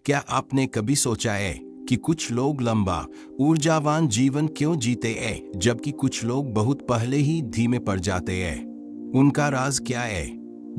क्या आपने कभी सोचा है कि कुछ लोग लंबा ऊर्जावान जीवन क्यों जीते हैं जबकि कुछ लोग बहुत पहले ही धीमे पड़ जाते हैं? उनका राज क्या है?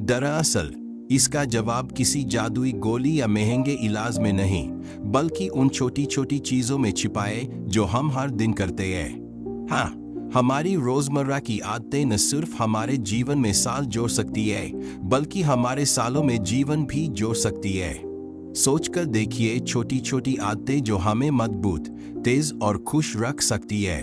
दरअसल इसका जवाब किसी जादुई गोली या महंगे इलाज में नहीं, बल्कि उन छोटी छोटी चीजों में छिपा है जो हम हर दिन करते हैं। हाँ, हमारी रोजमर्रा की आदतें न सिर्फ हमारे जीवन में साल जोड़ सकती है, बल्कि हमारे सालों में जीवन भी जोड़ सकती है। सोचकर देखिए, छोटी छोटी आदतें जो हमें मजबूत, तेज और खुश रख सकती है।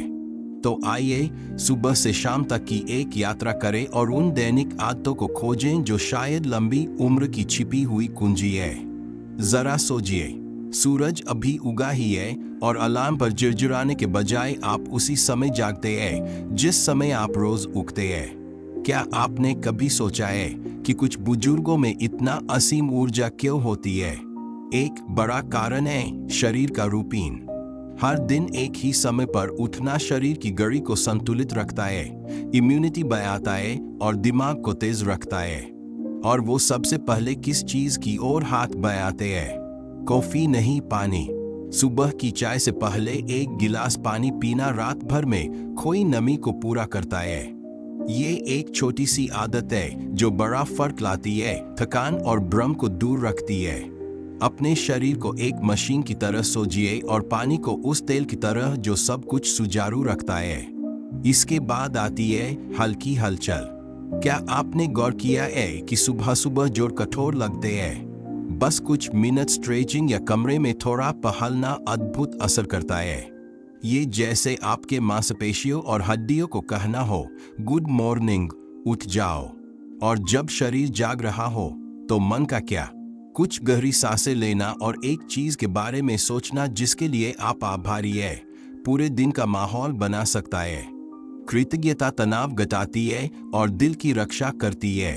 तो आइए सुबह से शाम तक की एक यात्रा करें और उन दैनिक आदतों को खोजें जो शायद लंबी उम्र की छिपी हुई कुंजी है। जरा सोचिए, सूरज अभी उगा ही है और अलार्म पर झिरझिराने के बजाय आप उसी समय जागते हैं जिस समय आप रोज उगते हैं। क्या आपने कभी सोचा है कि कुछ बुजुर्गों में इतना असीम ऊर्जा क्यों होती है? एक बड़ा कारण है शरीर का रूटीन। हर दिन एक ही समय पर उठना शरीर की घड़ी को संतुलित रखता है, इम्यूनिटी बढ़ाता है और दिमाग को तेज रखता है। और वो सबसे पहले किस चीज की ओर हाथ बढ़ाते हैं? कॉफी नहीं, पानी। सुबह की चाय से पहले एक गिलास पानी पीना रात भर में खोई नमी को पूरा करता है। ये एक छोटी सी आदत है जो बड़ा फर्क लाती है, थकान और भ्रम को दूर रखती है। अपने शरीर को एक मशीन की तरह सोचिए और पानी को उस तेल की तरह जो सब कुछ सुचारू रखता है। इसके बाद आती है हल्की हलचल। क्या आपने गौर किया है कि सुबह सुबह जो कठोर लगते हैं, बस कुछ मिनट स्ट्रेचिंग या कमरे में थोड़ा टहलना अद्भुत असर करता है। ये जैसे आपके मांसपेशियों और हड्डियों को कहना हो, गुड मॉर्निंग, उठ जाओ। और जब शरीर जाग रहा हो तो मन का क्या? कुछ गहरी सांसें लेना और एक चीज के बारे में सोचना जिसके लिए आप आभारी है, पूरे दिन का माहौल बना सकता है। कृतज्ञता तनाव घटाती है और दिल की रक्षा करती है।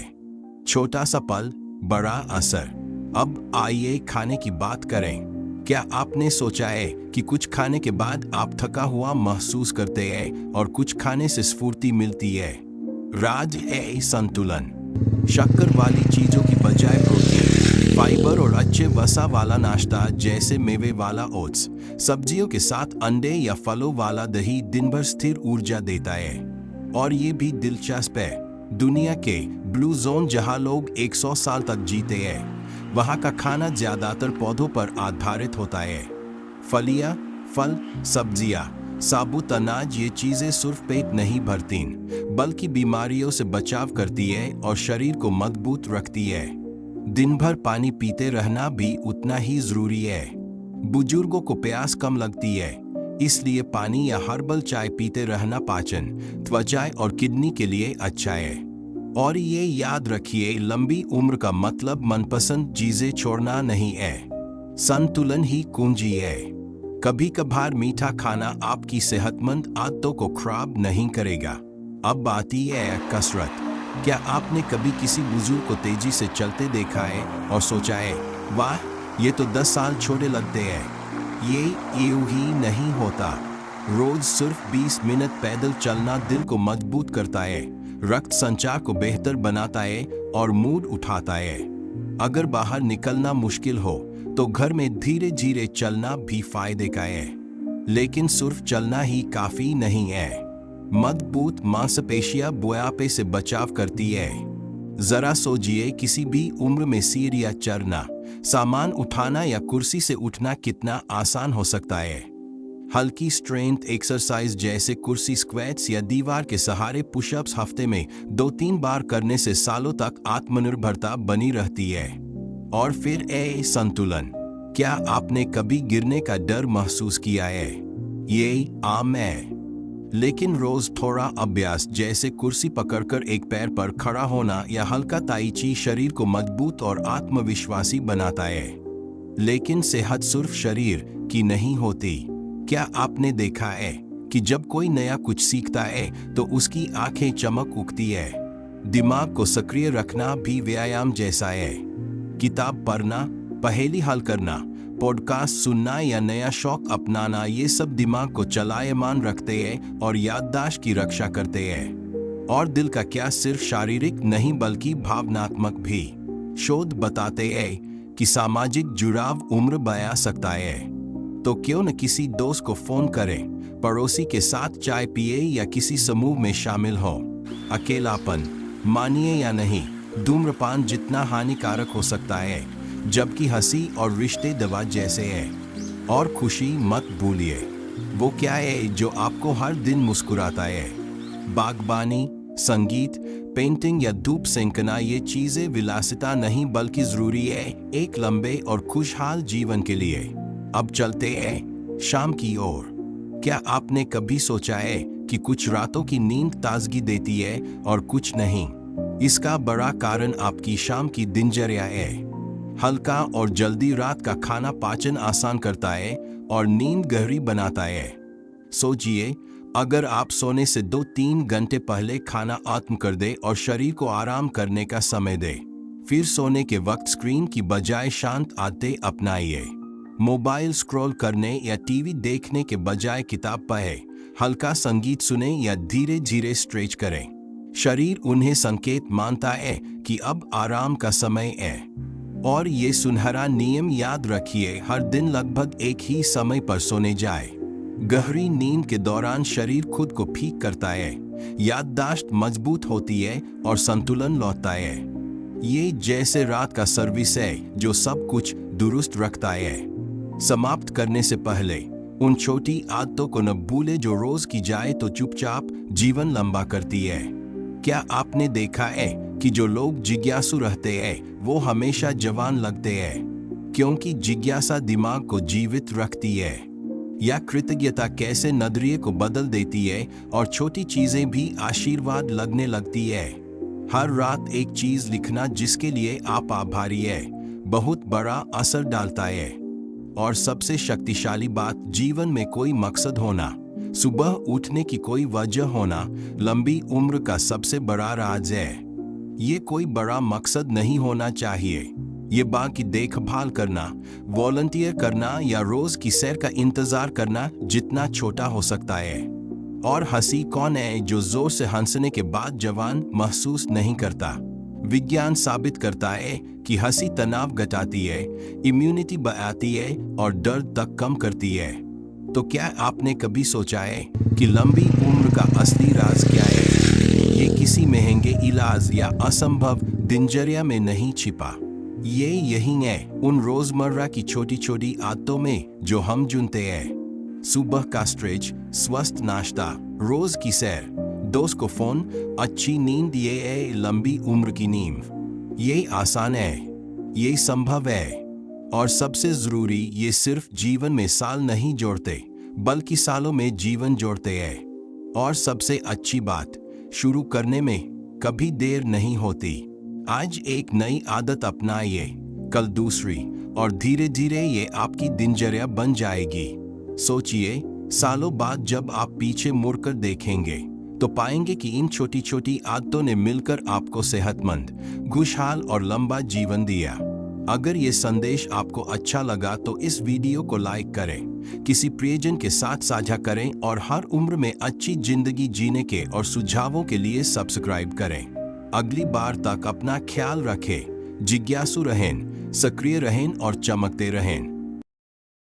छोटा सा पल, बड़ा असर। अब आइए खाने की बात करें। क्या आपने सोचा है कि कुछ खाने के बाद आप थका हुआ महसूस करते हैं और कुछ खाने से स्फूर्ति मिलती है? राज है संतुलन। शक्कर वाली चीजों की बजाय प्रोटीन, फाइबर और अच्छे वसा वाला नाश्ता जैसे मेवे वाला ओट्स, सब्जियों के साथ अंडे या फलों वाला दही दिन भर स्थिर ऊर्जा देता है। और ये भी दिलचस्प है, दुनिया के ब्लू जोन जहां लोग 100 साल तक जीते हैं, वहां का खाना ज्यादातर पौधों पर आधारित होता है। फलियां, फल, सब्जियां, साबुत अनाज, ये चीजें सिर्फ पेट नहीं भरती बल्कि बीमारियों से बचाव करती है और शरीर को मजबूत रखती है। दिन भर पानी पीते रहना भी उतना ही जरूरी है। बुजुर्गों को प्यास कम लगती है, इसलिए पानी या हर्बल चाय पीते रहना पाचन, त्वचा और किडनी के लिए अच्छा है। और ये याद रखिए, लंबी उम्र का मतलब मनपसंद चीजें छोड़ना नहीं है, संतुलन ही कुंजी है। कभी कभार मीठा खाना आपकी सेहतमंद आदतों को खराब नहीं करेगा। अब आती है कसरत। क्या आपने कभी किसी बुजुर्ग को तेजी से चलते देखा है और सोचा है, वाह, ये तो 10 साल छोटे लगते हैं? ये यूं ही नहीं होता। रोज सिर्फ 20 मिनट पैदल चलना दिल को मजबूत करता है, रक्त संचार को बेहतर बनाता है और मूड उठाता है। अगर बाहर निकलना मुश्किल हो तो घर में धीरे धीरे चलना भी फायदे का है। लेकिन सिर्फ चलना ही काफी नहीं है। मजबूत मांसपेशियां बुढ़ापे से बचाव करती है। जरा सोचिए, किसी भी उम्र में सीढ़ियां चढ़ना, सामान उठाना या कुर्सी से उठना कितना आसान हो सकता है। हल्की स्ट्रेंथ एक्सरसाइज जैसे कुर्सी स्क्वैट्स या दीवार के सहारे पुशअप्स हफ्ते में 2-3 बार करने से सालों तक आत्मनिर्भरता बनी रहती है। और फिर संतुलन। क्या आपने कभी गिरने का डर महसूस किया है? ये आम है, लेकिन रोज थोड़ा अभ्यास जैसे कुर्सी पकड़कर एक पैर पर खड़ा होना या हल्का ताई ची शरीर को मजबूत और आत्मविश्वासी बनाता है। लेकिन सेहत सिर्फ शरीर की नहीं होती। क्या आपने देखा है कि जब कोई नया कुछ सीखता है तो उसकी आंखें चमक उठती है? दिमाग को सक्रिय रखना भी व्यायाम जैसा है। किताब पढ़ना, पहेली हल करना, पॉडकास्ट सुनना या नया शौक अपनाना, ये सब दिमाग को चलायमान रखते हैं और याददाश्त की रक्षा करते हैं। और दिल का क्या, सिर्फ शारीरिक नहीं बल्कि भावनात्मक भी। शोध बताते हैं कि सामाजिक जुड़ाव उम्र बढ़ा सकता है। तो क्यों न किसी दोस्त को फोन करें, पड़ोसी के साथ चाय पिए या किसी समूह में शामिल हो। अकेलापन, मानिए या नहीं, धूम्रपान जितना हानिकारक हो सकता है, जबकि हंसी और रिश्ते दवा जैसे हैं। और खुशी मत भूलिए, वो क्या है जो आपको हर दिन मुस्कुराता है। बागबानी, संगीत, पेंटिंग या धूप सेंकना, ये चीजें विलासिता नहीं बल्कि जरूरी है एक लंबे और खुशहाल जीवन के लिए। अब चलते हैं शाम की ओर। क्या आपने कभी सोचा है कि कुछ रातों की नींद ताजगी देती है और कुछ नहीं? इसका बड़ा कारण आपकी शाम की दिनचर्या है। हल्का और जल्दी रात का खाना पाचन आसान करता है और नींद गहरी बनाता है। सोचिए, अगर आप सोने से 2-3 घंटे पहले खाना खत्म कर दे और शरीर को आराम करने का समय दे, फिर सोने के वक्त स्क्रीन की बजाय शांत आदतें अपनाइए। मोबाइल स्क्रॉल करने या टीवी देखने के बजाय किताब पढ़ें, हल्का संगीत सुने या धीरे धीरे स्ट्रेच करें। शरीर उन्हें संकेत मानता है कि अब आराम का समय है। और ये सुनहरा नियम याद रखिए, हर दिन लगभग एक ही समय पर सोने जाए। गहरी नींद के दौरान शरीर खुद को ठीक करता है, याददाश्त मजबूत होती है और संतुलन लौटता है। ये जैसे रात का सर्विस है जो सब कुछ दुरुस्त रखता है। समाप्त करने से पहले उन छोटी आदतों को न भूले जो रोज की जाए तो चुपचाप जीवन लंबा करती है। क्या आपने देखा है कि जो लोग जिज्ञासु रहते हैं वो हमेशा जवान लगते हैं, क्योंकि जिज्ञासा दिमाग को जीवित रखती है। या कृतज्ञता कैसे नजरिए को बदल देती है और छोटी चीजें भी आशीर्वाद लगने लगती है। हर रात एक चीज लिखना जिसके लिए आप आभारी है, बहुत बड़ा असर डालता है। और सबसे शक्तिशाली बात, जीवन में कोई मकसद होना, सुबह उठने की कोई वजह होना, लंबी उम्र का सबसे बड़ा राज है। ये कोई बड़ा मकसद नहीं होना चाहिए। ये बाकी देखभाल करना, वॉलंटियर करना या रोज की सैर का इंतजार करना जितना छोटा हो सकता है। और हंसी कौन है जो जोर से हंसने के बाद जवान महसूस नहीं करता? विज्ञान साबित करता है कि हंसी तनाव घटाती है, इम्यूनिटी बढ़ाती है और दर्द तक कम करती है। तो क्या आपने कभी सोचा है कि लंबी उम्र का असली राज क्या है? ये किसी महंगे इलाज या असंभव दिनचर्या में नहीं छिपा। ये यही है, उन रोजमर्रा की छोटी छोटी आदतों में जो हम चुनते हैं। सुबह का स्ट्रेच, स्वस्थ नाश्ता, रोज की सैर, दोस्त को फोन, अच्छी नींद, ये है लंबी उम्र की नींद। ये आसान है, ये संभव है, और सबसे जरूरी, ये सिर्फ जीवन में साल नहीं जोड़ते बल्कि सालों में जीवन जोड़ते हैं। और सबसे अच्छी बात, शुरू करने में कभी देर नहीं होती। आज एक नई आदत अपनाइए, कल दूसरी, और धीरे धीरे ये आपकी दिनचर्या बन जाएगी। सोचिए, सालों बाद जब आप पीछे मुड़कर देखेंगे तो पाएंगे कि इन छोटी छोटी आदतों ने मिलकर आपको सेहतमंद, खुशहाल और लंबा जीवन दिया। अगर ये संदेश आपको अच्छा लगा तो इस वीडियो को लाइक करें, किसी प्रियजन के साथ साझा करें और हर उम्र में अच्छी जिंदगी जीने के और सुझावों के लिए सब्सक्राइब करें। अगली बार तक अपना ख्याल रखें, जिज्ञासु रहें, सक्रिय रहें और चमकते रहें।